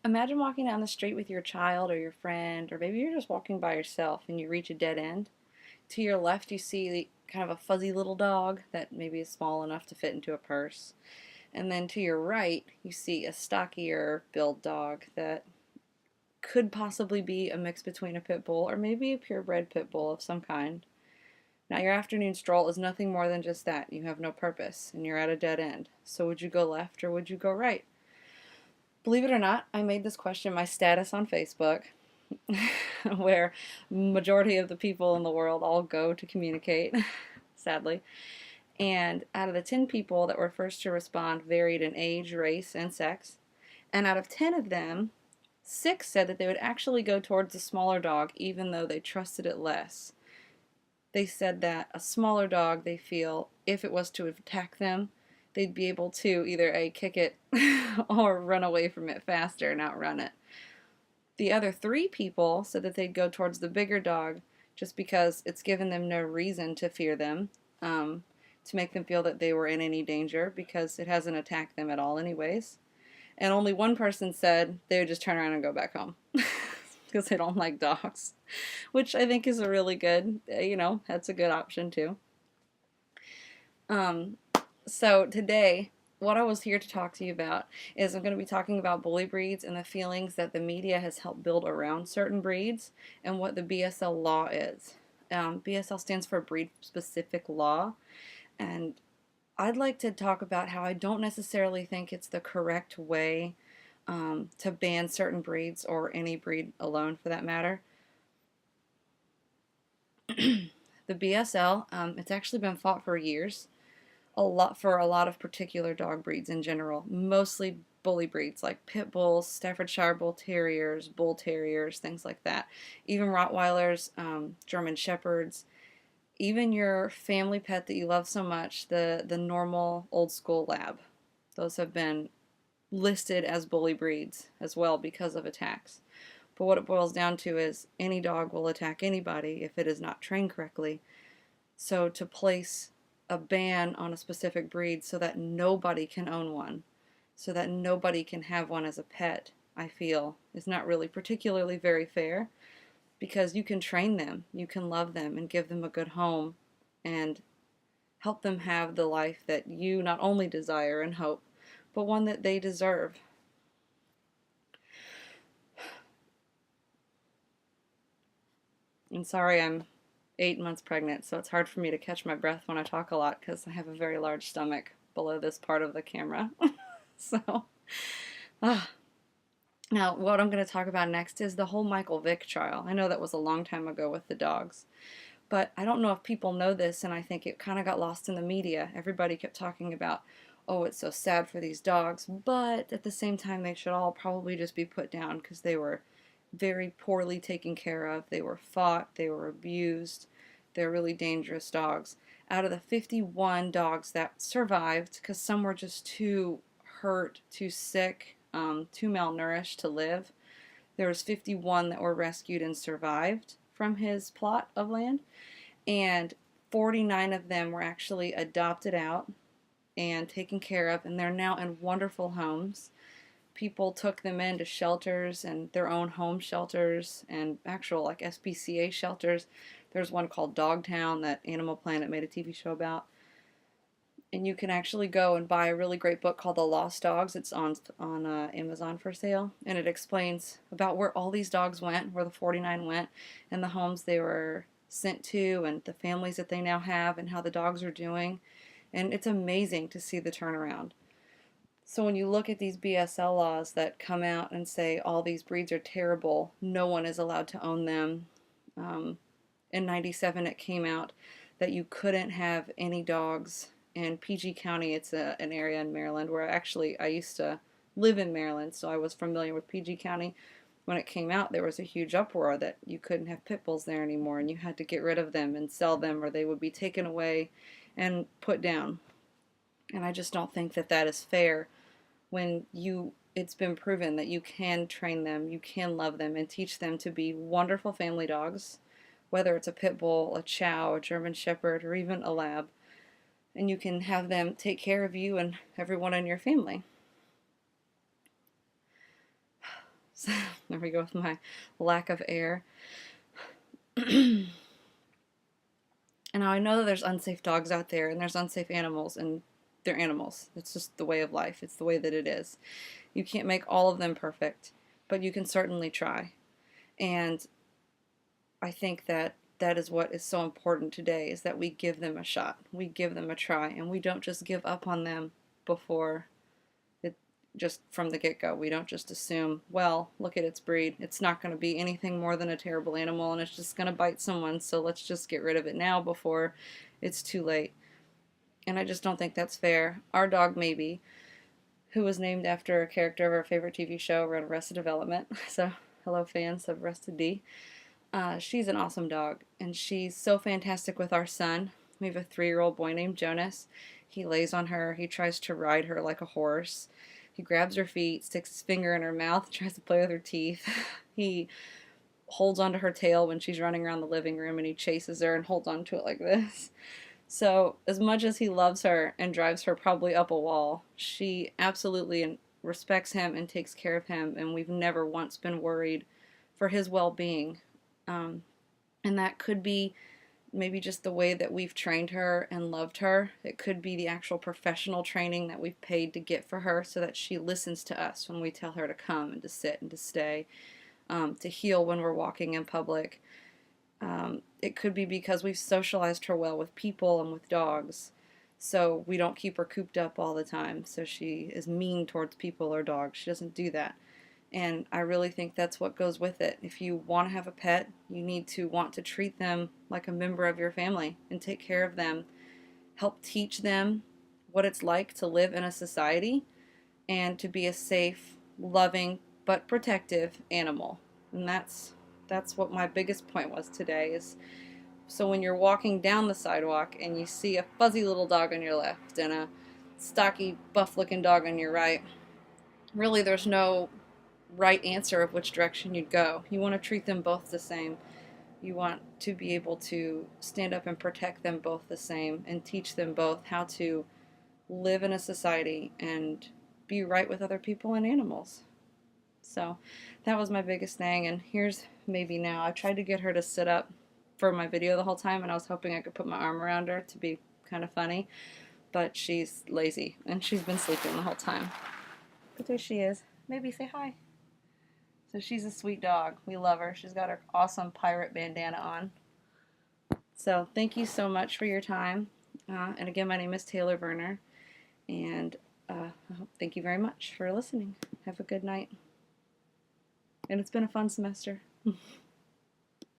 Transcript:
Imagine walking down the street with your child or your friend, or maybe you're just walking by yourself and you reach a dead end. To your left, you see kind of a fuzzy little dog that maybe is small enough to fit into a purse. And then to your right, you see a stockier build dog that could possibly be a mix between a pit bull or maybe a purebred pit bull of some kind. Now, your afternoon stroll is nothing more than just that. You have no purpose and you're at a dead end. So, would you go left or would you go right? Believe it or not, I made this question my status on Facebook, where majority of the people in the world all go to communicate, sadly. And out of the 10 people that were first to respond varied in age, race, and sex. And out of 10 of them, 6 said that they would actually go towards the smaller dog even though they trusted it less. They said that a smaller dog, they feel, if it was to attack them, they'd be able to either A, kick it or run away from it faster and outrun it. The other 3 people said that they'd go towards the bigger dog just because it's given them no reason to fear them, to make them feel that they were in any danger because it hasn't attacked them at all anyways. And only one person said they would just turn around and go back home because they don't like dogs, which I think is a really good, that's a good option too. Um, so today, what I was here to talk to you about is I'm going to be talking about bully breeds and the feelings that the media has helped build around certain breeds and what the BSL law is. BSL stands for Breed Specific Law, and I'd like to talk about how I don't necessarily think it's the correct way to ban certain breeds or any breed alone for that matter. The BSL, it's actually been fought for years, for a lot of particular dog breeds in general, mostly bully breeds like pit bulls, Staffordshire bull terriers, bull terriers, things like that. Even Rottweilers, German shepherds, even your family pet that you love so much, the normal old school lab. Those have been listed as bully breeds as well because of attacks. But what it boils down to is any dog will attack anybody if it is not trained correctly. So to place a ban on a specific breed so that nobody can own one, so that nobody can have one as a pet, I feel is not really particularly very fair, because you can train them, you can love them and give them a good home and help them have the life that you not only desire and hope, but one that they deserve. And sorry, I'm 8 months pregnant, so it's hard for me to catch my breath when I talk a lot because I have a very large stomach below this part of the camera. So, ah. Now, what I'm going to talk about next is the whole Michael Vick trial. I know that was a long time ago with the dogs, but I don't know if people know this, and I think it kind of got lost in the media. Everybody kept talking about, oh, it's so sad for these dogs, but at the same time, they should all probably just be put down because they were very poorly taken care of. They were fought, they were abused. They're really dangerous dogs. Out of the 51 dogs that survived, because some were just too hurt, too sick, too malnourished to live, there was 51 that were rescued and survived from his plot of land, and 49 of them were actually adopted out and taken care of, and they're now in wonderful homes. People took them into shelters and their own home shelters and actual like SPCA shelters. There's one called Dogtown that Animal Planet made a TV show about. And you can actually go and buy a really great book called The Lost Dogs. It's on Amazon for sale, and it explains about where all these dogs went, where the 49 went, and the homes they were sent to, and the families that they now have, and how the dogs are doing. And it's amazing to see the turnaround. So when you look at these BSL laws that come out and say all these breeds are terrible, no one is allowed to own them. In '97 it came out that you couldn't have any dogs in PG County. It's an area in Maryland where I used to live in Maryland, so I was familiar with PG County. When it came out, there was a huge uproar that you couldn't have pit bulls there anymore and you had to get rid of them and sell them or they would be taken away and put down. And I just don't think that that is fair when it's been proven that you can train them, you can love them, and teach them to be wonderful family dogs, whether it's a pit bull, a chow, a German shepherd, or even a lab, and you can have them take care of you and everyone in your family. So, there we go with my lack of air. And now I know that there's unsafe dogs out there and there's unsafe animals, and they're animals. It's just the way of life. It's the way that it is. You can't make all of them perfect, but you can certainly try. And I think that that is what is so important today, is that we give them a shot. We give them a try, and we don't just give up on them before it, just from the get-go. We don't just assume, well, look at its breed. It's not going to be anything more than a terrible animal, and it's just going to bite someone, so let's just get rid of it now before it's too late. And I just don't think that's fair. Our dog, Maybe, who was named after a character of our favorite TV show, Arrested Development, so hello fans of Arrested D. She's an awesome dog, and she's so fantastic with our son. We have a 3-year-old boy named Jonas. He lays on her. He tries to ride her like a horse. He grabs her feet, sticks his finger in her mouth, tries to play with her teeth. He holds onto her tail when she's running around the living room, and he chases her and holds onto it like this. So as much as he loves her and drives her probably up a wall, she absolutely respects him and takes care of him, and we've never once been worried for his well-being. And that could be maybe just the way that we've trained her and loved her. It could be the actual professional training that we've paid to get for her, so that she listens to us when we tell her to come and to sit and to stay, to heel when we're walking in public. It could be because we've socialized her well with people and with dogs, so we don't keep her cooped up all the time, so she is mean towards people or dogs. She doesn't do that. And I really think that's what goes with it. If you want to have a pet, you need to want to treat them like a member of your family and take care of them. Help teach them what it's like to live in a society and to be a safe, loving, but protective animal. And that's what my biggest point was today, is so when you're walking down the sidewalk and you see a fuzzy little dog on your left and a stocky, buff-looking dog on your right, really there's no right answer of which direction you'd go. You want to treat them both the same. You want to be able to stand up and protect them both the same and teach them both how to live in a society and be right with other people and animals. So that was my biggest thing, and here's Maybe now. I tried to get her to sit up for my video the whole time, and I was hoping I could put my arm around her to be kind of funny, but she's lazy and she's been sleeping the whole time. But there she is. Maybe say hi. So she's a sweet dog. We love her. She's got her awesome pirate bandana on. So thank you so much for your time. And again, my name is Taylor Verner. And thank you very much for listening. Have a good night. And it's been a fun semester.